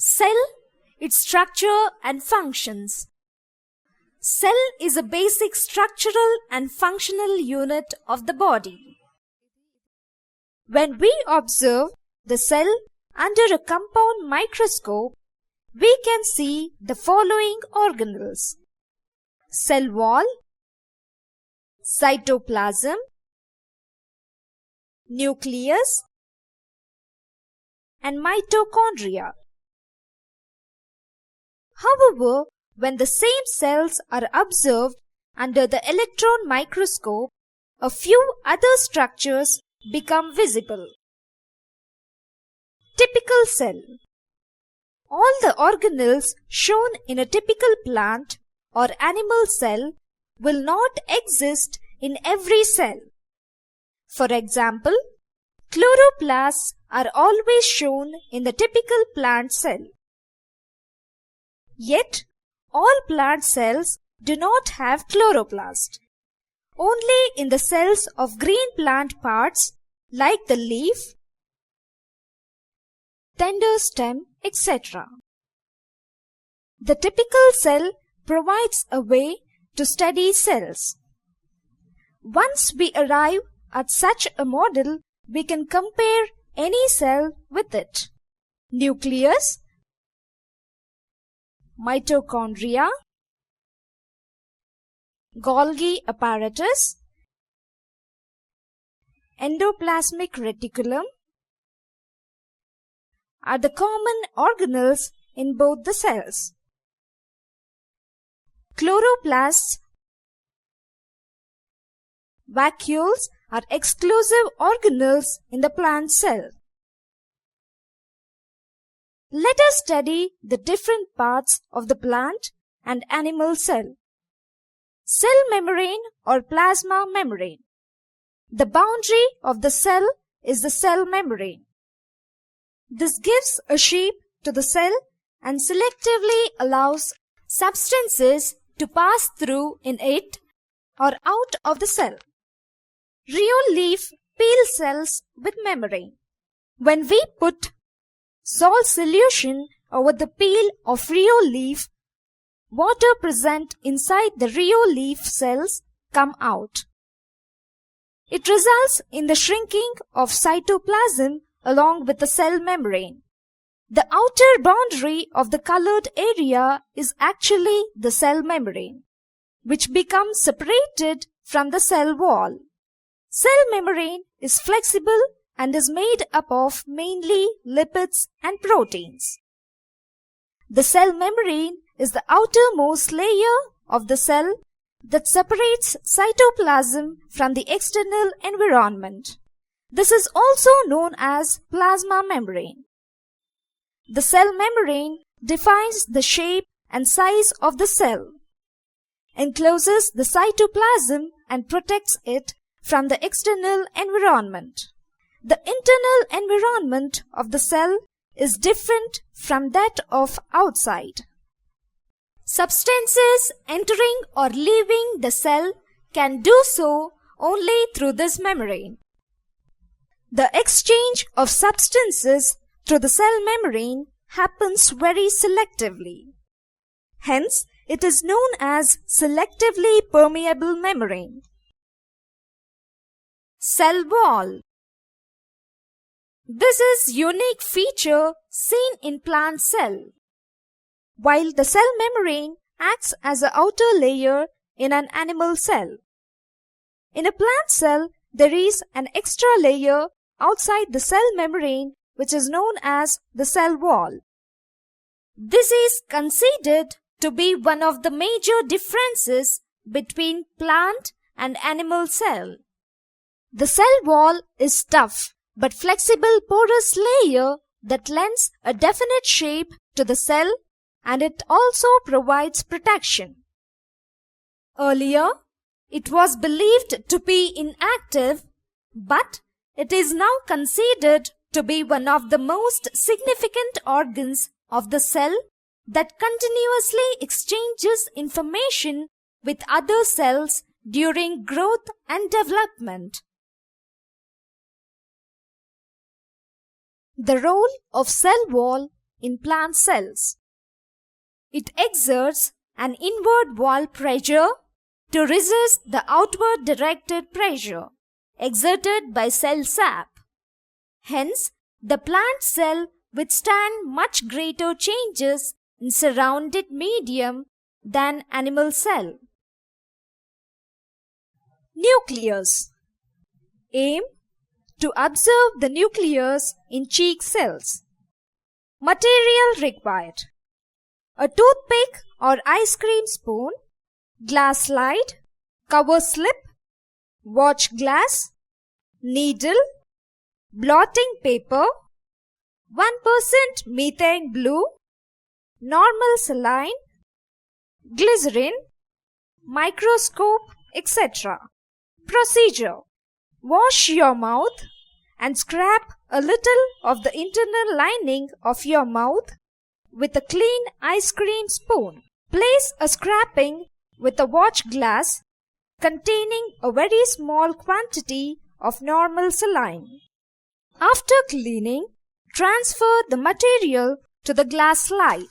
Cell, its structure and functions. Cell is a basic structural and functional unit of the body. When we observe the cell under a compound microscope, we can see the following organelles: cell wall, cytoplasm, nucleus, and mitochondria. However, when the same cells are observed under the electron microscope, a few other structures become visible. Typical cell. All the organelles shown in a typical plant or animal cell will not exist in every cell. For example, chloroplasts are always shown in the typical plant cell. Yet, all plant cells do not have chloroplast. Only in the cells of green plant parts like the leaf, tender stem, etc. The typical cell provides a way to study cells. Once we arrive at such a model, we can compare any cell with it. Nucleus, mitochondria, Golgi apparatus, endoplasmic reticulum are the common organelles in both the cells. Chloroplasts, vacuoles are exclusive organelles in the plant cell. Let us study the different parts of the plant and animal cell. Cell membrane or plasma membrane. The boundary of the cell is the cell membrane. This gives a shape to the cell and selectively allows substances to pass through in it or out of the cell. Rheol leaf peel cells with membrane. When we put salt solution over the peel of rheol leaf, water present inside the rheol leaf cells come out. It results in the shrinking of cytoplasm along with the cell membrane. The outer boundary of the colored area is actually the cell membrane, which becomes separated from the cell wall. Cell membrane is flexible and is made up of mainly lipids and proteins. The cell membrane is the outermost layer of the cell that separates cytoplasm from the external environment. This is also known as plasma membrane. The cell membrane defines the shape and size of the cell, encloses the cytoplasm and protects it from the external environment. The internal environment of the cell is different from that of outside. Substances entering or leaving the cell can do so only through this membrane. The exchange of substances through the cell membrane happens very selectively. Hence, it is known as selectively permeable membrane. Cell wall. This is unique feature seen in plant cell. While the cell membrane acts as an outer layer in an animal cell. In a plant cell, there is an extra layer outside the cell membrane which is known as the cell wall. This is considered to be one of the major differences between plant and animal cell. The cell wall is tough but flexible porous layer that lends a definite shape to the cell, and it also provides protection. Earlier, it was believed to be inactive, but it is now considered to be one of the most significant organs of the cell that continuously exchanges information with other cells during growth and development. The role of cell wall in plant cells. It exerts an inward wall pressure to resist the outward directed pressure exerted by cell sap. Hence, the plant cell withstands much greater changes in surrounded medium than animal cell. Nucleus. Aim: to observe the nucleus in cheek cells. Material required: a toothpick or ice cream spoon, glass slide, cover slip, watch glass, needle, blotting paper, 1% methane blue, normal saline, glycerin, microscope, etc. Procedure: wash your mouth and scrap a little of the internal lining of your mouth with a clean ice cream spoon. Place a scraping with a watch glass containing a very small quantity of normal saline. After cleaning, transfer the material to the glass slide.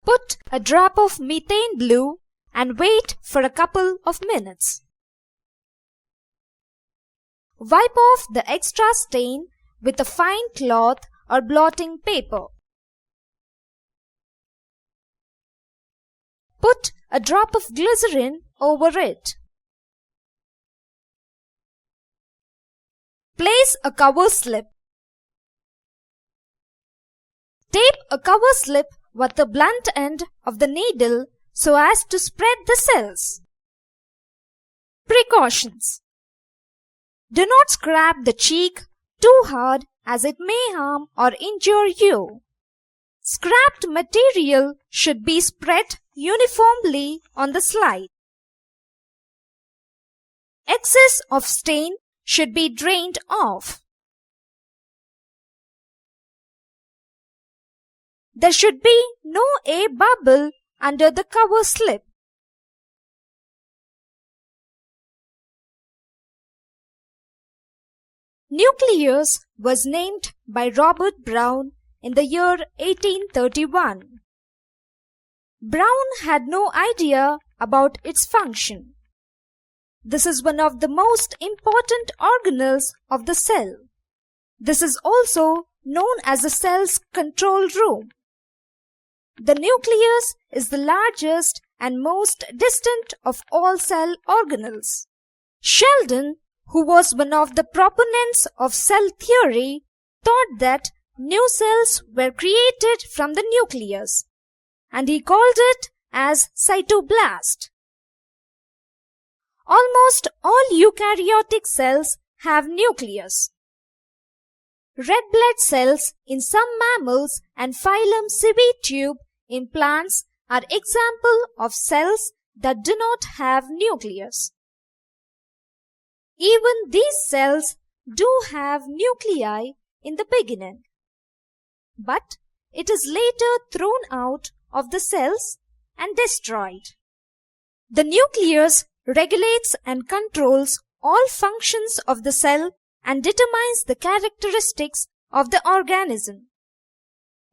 Put a drop of methane blue and wait for a couple of minutes. Wipe off the extra stain with a fine cloth or blotting paper. Put a drop of glycerin over it. Place a cover slip. Tape a cover slip with the blunt end of the needle so as to spread the cells. Precautions: do not scrap the cheek too hard as it may harm or injure you. Scrapped material should be spread uniformly on the slide. Excess of stain should be drained off. There should be no air bubble under the cover slip. Nucleus was named by Robert Brown in the year 1831. Brown had no idea about its function. This is one of the most important organelles of the cell. This is also known as the cell's control room. The nucleus is the largest and most distant of all cell organelles. Sheldon, who was one of the proponents of cell theory, thought that new cells were created from the nucleus, and he called it as cytoblast. Almost all eukaryotic cells have nucleus. Red blood cells in some mammals and phylum Civitube in plants are examples of cells that do not have nucleus. Even these cells do have nuclei in the beginning, but it is later thrown out of the cells and destroyed. The nucleus regulates and controls all functions of the cell and determines the characteristics of the organism.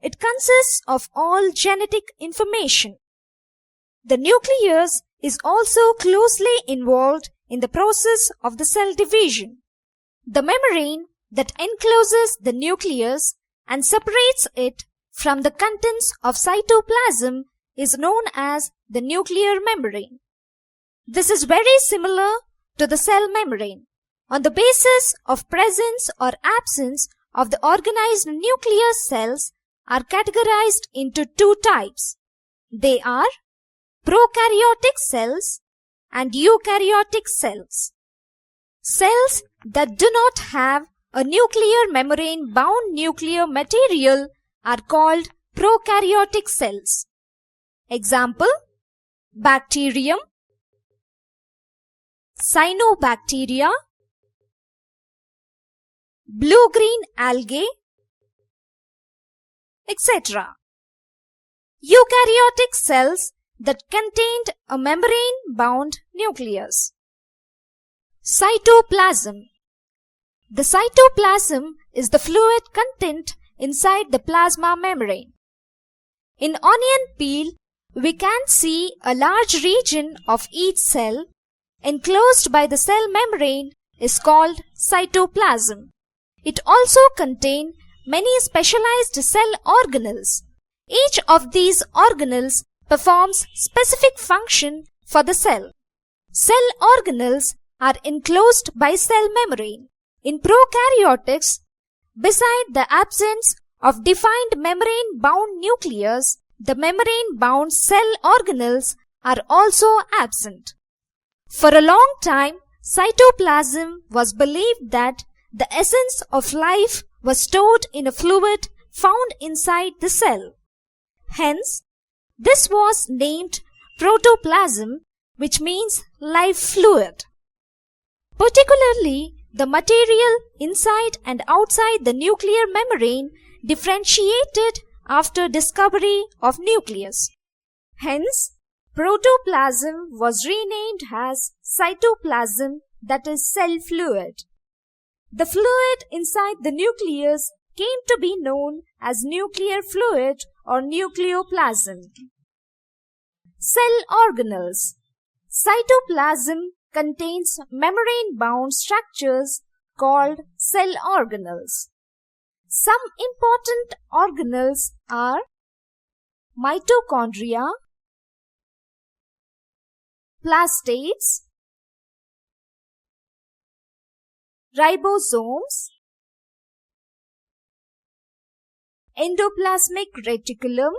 It consists of all genetic information. The nucleus is also closely involved in the process of the cell division. The membrane that encloses the nucleus and separates it from the contents of cytoplasm is known as the nuclear membrane. This is very similar to the cell membrane. On the basis of presence or absence of the organized nucleus, cells are categorized into two types. They are prokaryotic cells and eukaryotic cells. Cells that do not have a nuclear membrane bound nuclear material are called prokaryotic cells. Example: bacterium, cyanobacteria, blue-green algae, etc. Eukaryotic cells that contained a membrane-bound nucleus. Cytoplasm. The cytoplasm is the fluid content inside the plasma membrane. In onion peel, we can see a large region of each cell enclosed by the cell membrane is called cytoplasm. It also contains many specialized cell organelles. Each of these organelles performs specific function for the cell. Cell organelles are enclosed by cell membrane. In prokaryotics, beside the absence of defined membrane-bound nucleus, the membrane-bound cell organelles are also absent. For a long time, cytoplasm was believed that the essence of life was stored in a fluid found inside the cell. Hence, this was named protoplasm, which means life fluid. Particularly, the material inside and outside the nuclear membrane differentiated after discovery of nucleus. Hence, protoplasm was renamed as cytoplasm, that is cell fluid. The fluid inside the nucleus came to be known as nuclear fluid or nucleoplasm. Cell organelles. Cytoplasm contains membrane-bound structures called cell organelles. Some important organelles are mitochondria, plastates, ribosomes, endoplasmic reticulum,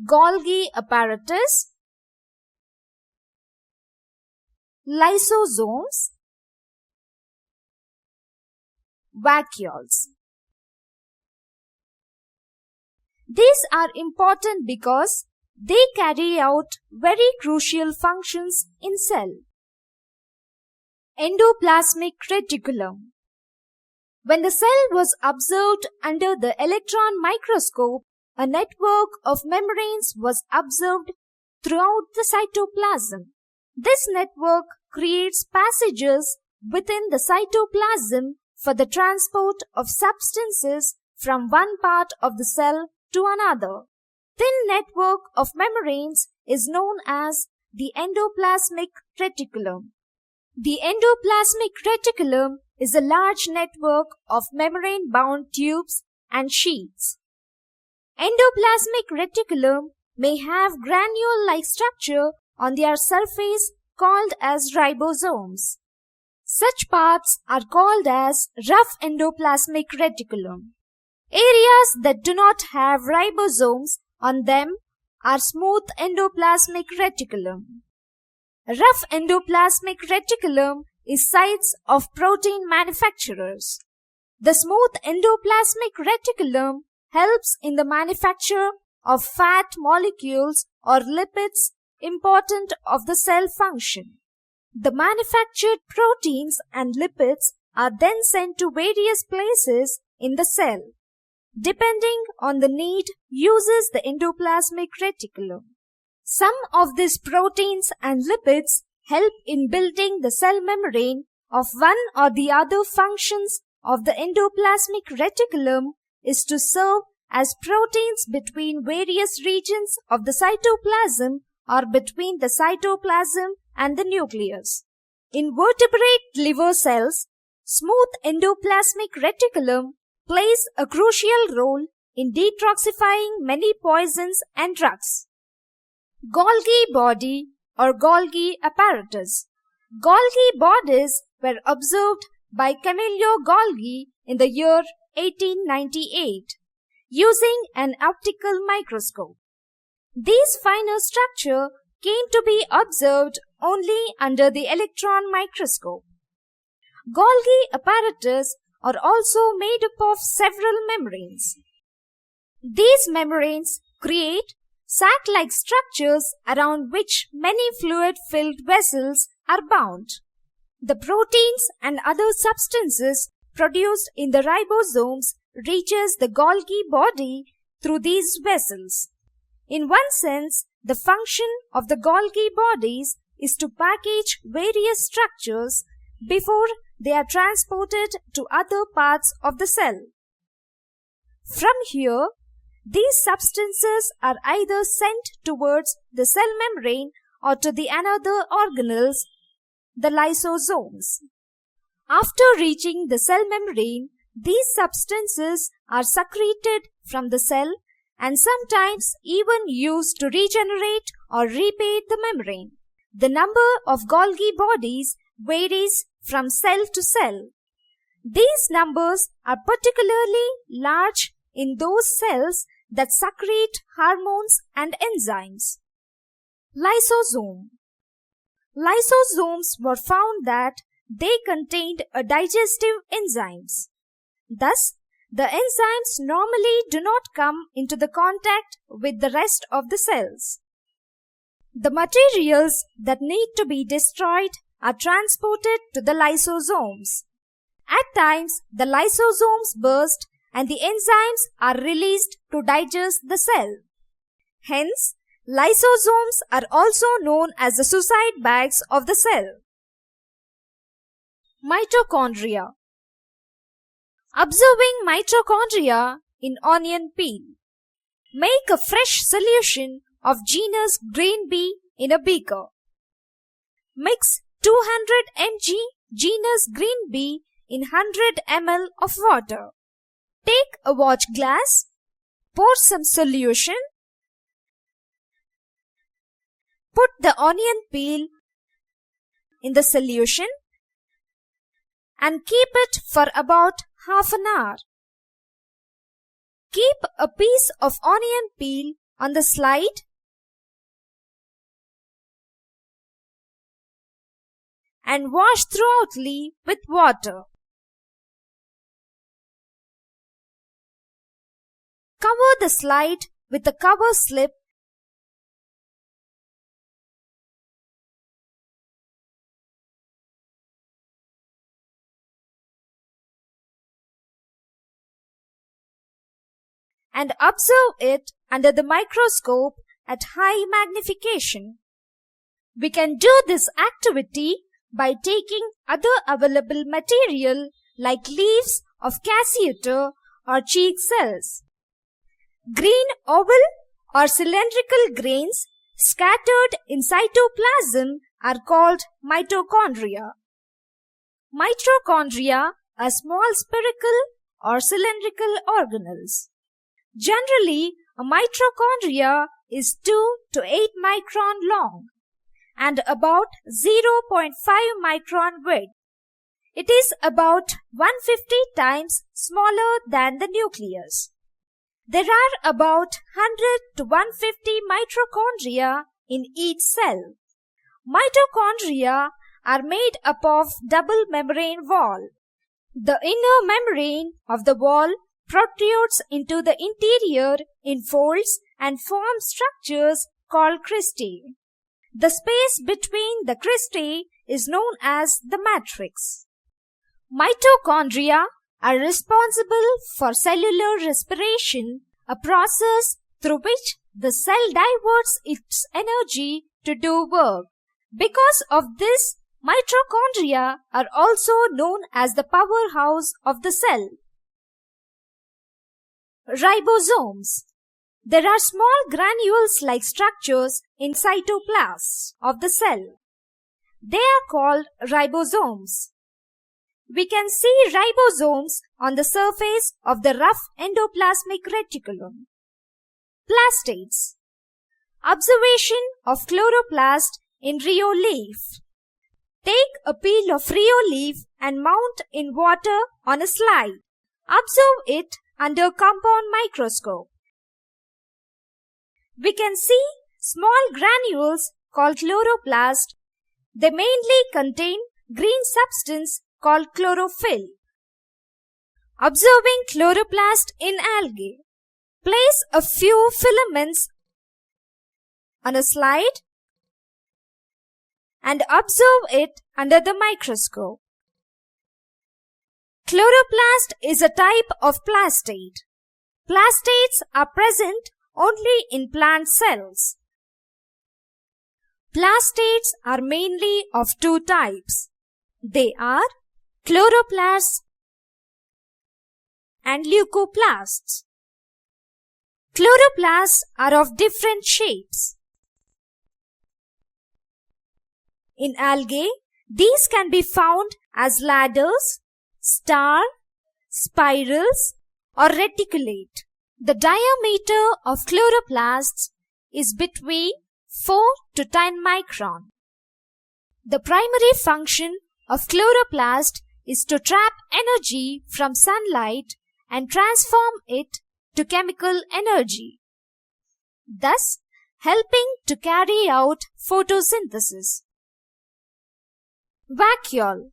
Golgi apparatus, lysosomes, vacuoles. These are important because they carry out very crucial functions in cell. Endoplasmic reticulum. When the cell was observed under the electron microscope, a network of membranes was observed throughout the cytoplasm. This network creates passages within the cytoplasm for the transport of substances from one part of the cell to another. Thin network of membranes is known as the endoplasmic reticulum. The endoplasmic reticulum is a large network of membrane-bound tubes and sheets. Endoplasmic reticulum may have granule-like structure on their surface called as ribosomes. Such parts are called as rough endoplasmic reticulum. Areas that do not have ribosomes on them are smooth endoplasmic reticulum. Rough endoplasmic reticulum is sites of protein manufacturers. The smooth endoplasmic reticulum helps in the manufacture of fat molecules or lipids important of the cell function. The manufactured proteins and lipids are then sent to various places in the cell. Depending on the need, uses the endoplasmic reticulum. Some of these proteins and lipids help in building the cell membrane of one or the other functions of the endoplasmic reticulum is to serve as proteins between various regions of the cytoplasm or between the cytoplasm and the nucleus. In vertebrate liver cells, smooth endoplasmic reticulum plays a crucial role in detoxifying many poisons and drugs. Golgi body or Golgi apparatus. Golgi bodies were observed by Camillo Golgi in the year 1898 using an optical microscope. These finer structure came to be observed only under the electron microscope. Golgi apparatus are also made up of several membranes. These membranes create sac-like structures around which many fluid-filled vessels are bound. The proteins and other substances produced in the ribosomes reaches the Golgi body through these vessels. In one sense, the function of the Golgi bodies is to package various structures before they are transported to other parts of the cell. From here, these substances are either sent towards the cell membrane or to the another organelles, the lysosomes. After reaching the cell membrane, these substances are secreted from the cell and sometimes even used to regenerate or repair the membrane. The number of Golgi bodies varies from cell to cell. These numbers are particularly large in those cells that secrete hormones and enzymes. Lysosome. Lysosomes were found that they contained a digestive enzymes. Thus, the enzymes normally do not come into the contact with the rest of the cells. The materials that need to be destroyed are transported to the lysosomes. At times, the lysosomes burst and the enzymes are released to digest the cell. Hence, lysosomes are also known as the suicide bags of the cell. Mitochondria. Observing mitochondria in onion peel. Make a fresh solution of genus green bee in a beaker. Mix 200 mg genus green bee in 100 ml of water. Take a watch glass, pour some solution, put the onion peel in the solution and keep it for about half an hour. Keep a piece of onion peel on the slide and wash thoroughly with water. Cover the slide with a cover slip and observe it under the microscope at high magnification. We can do this activity by taking other available material like leaves of cassioter or cheek cells. Green oval or cylindrical grains scattered in cytoplasm are called mitochondria. Mitochondria are small spherical or cylindrical organelles. Generally, a mitochondria is 2 to 8 micron long and about 0.5 micron width. It is about 150 times smaller than the nucleus. There are about 100 to 150 mitochondria in each cell. Mitochondria are made up of double membrane wall. The inner membrane of the wall protrudes into the interior in folds and forms structures called cristae. The space between the cristae is known as the matrix. Mitochondria are responsible for cellular respiration, a process through which the cell diverts its energy to do work. Because of this, mitochondria are also known as the powerhouse of the cell. Ribosomes. There are small granules-like structures in cytoplasm of the cell. They are called ribosomes. We can see ribosomes on the surface of the rough endoplasmic reticulum. Plastates. Observation of chloroplast in Rio leaf. Take a peel of Rio leaf and mount in water on a slide. Observe it under compound microscope. We can see small granules called chloroplast. They mainly contain green substance called chlorophyll. Observing chloroplast in algae. Place a few filaments on a slide and observe it under the microscope. Chloroplast is a type of plastate. Plastates are present only in plant cells. Plastates are mainly of two types, They are chloroplasts and leucoplasts. Chloroplasts are of different shapes. In algae, these can be found as ladders, star, spirals, or reticulate. The diameter of chloroplasts is between 4 to 10 micron. The primary function of chloroplast is to trap energy from sunlight and transform it to chemical energy, thus helping to carry out photosynthesis. Vacuole.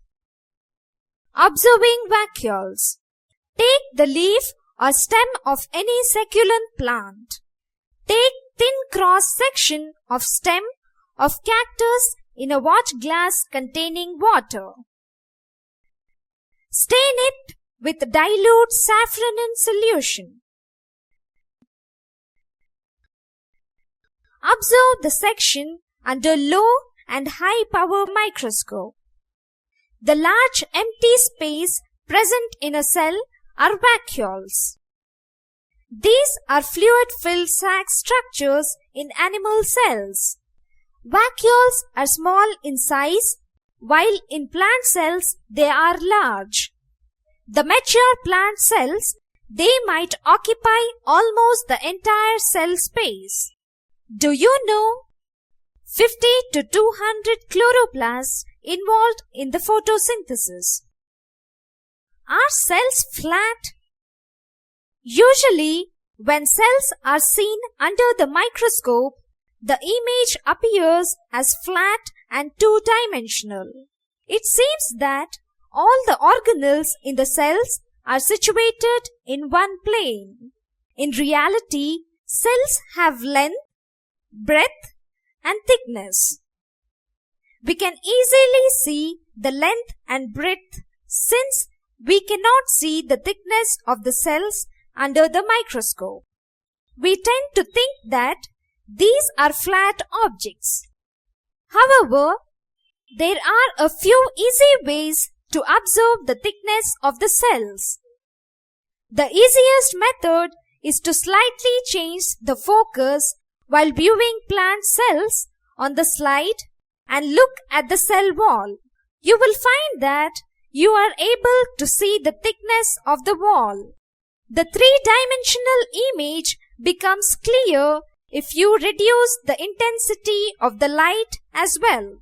Observing vacuoles. Take the leaf or stem of any succulent plant. Take thin cross-section of stem of cactus in a watch glass containing water. Stain it with dilute safranin solution. Observe the section under low and high power microscope. The large empty space present in a cell are vacuoles. These are fluid-filled sac structures in animal cells. Vacuoles are small in size, while in plant cells they are large. The mature plant cells, they might occupy almost the entire cell space. Do you know 50 to 200 chloroplasts involved in the photosynthesis? Are cells flat? Usually, when cells are seen under the microscope, the image appears as flat and two-dimensional. It seems that all the organelles in the cells are situated in one plane. In reality, cells have length, breadth, and thickness. We can easily see the length and breadth since we cannot see the thickness of the cells under the microscope. We tend to think that these are flat objects. However, there are a few easy ways to observe the thickness of the cells. The easiest method is to slightly change the focus while viewing plant cells on the slide and look at the cell wall. You will find that you are able to see the thickness of the wall. The three-dimensional image becomes clear if you reduce the intensity of the light as well.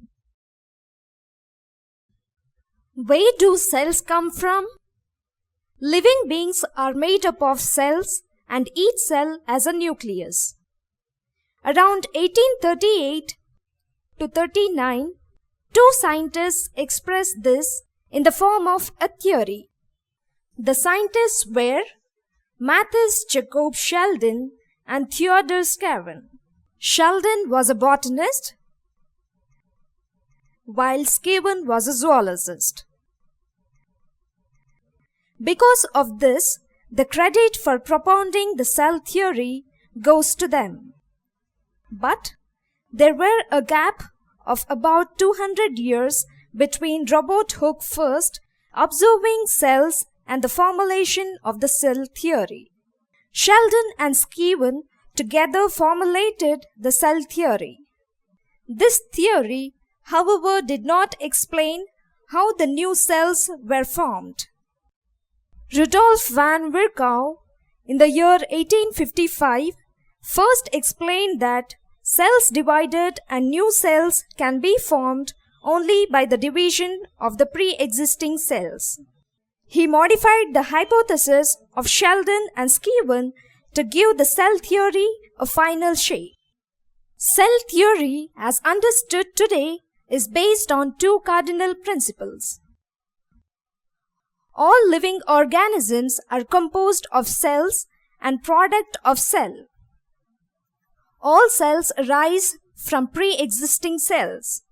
Where do cells come from? Living beings are made up of cells and each cell has a nucleus. Around 1838 to 39, two scientists expressed this in the form of a theory. The scientists were Matthias Jacob Sheldon and Theodor Scaven. Sheldon was a botanist, while Scaven was a zoologist. Because of this, the credit for propounding the cell theory goes to them. But there were a gap of about 200 years between Robert Hooke first observing cells and the formulation of the cell theory. Sheldon and Scaven together formulated the cell theory. This theory, however, did not explain how the new cells were formed. Rudolf van Virchow, in the year 1855, first explained that cells divided and new cells can be formed only by the division of the pre-existing cells. He modified the hypothesis of Sheldon and Scaven to give the cell theory a final shape. Cell theory, as understood today, is based on two cardinal principles. All living organisms are composed of cells and product of cell. All cells arise from pre-existing cells.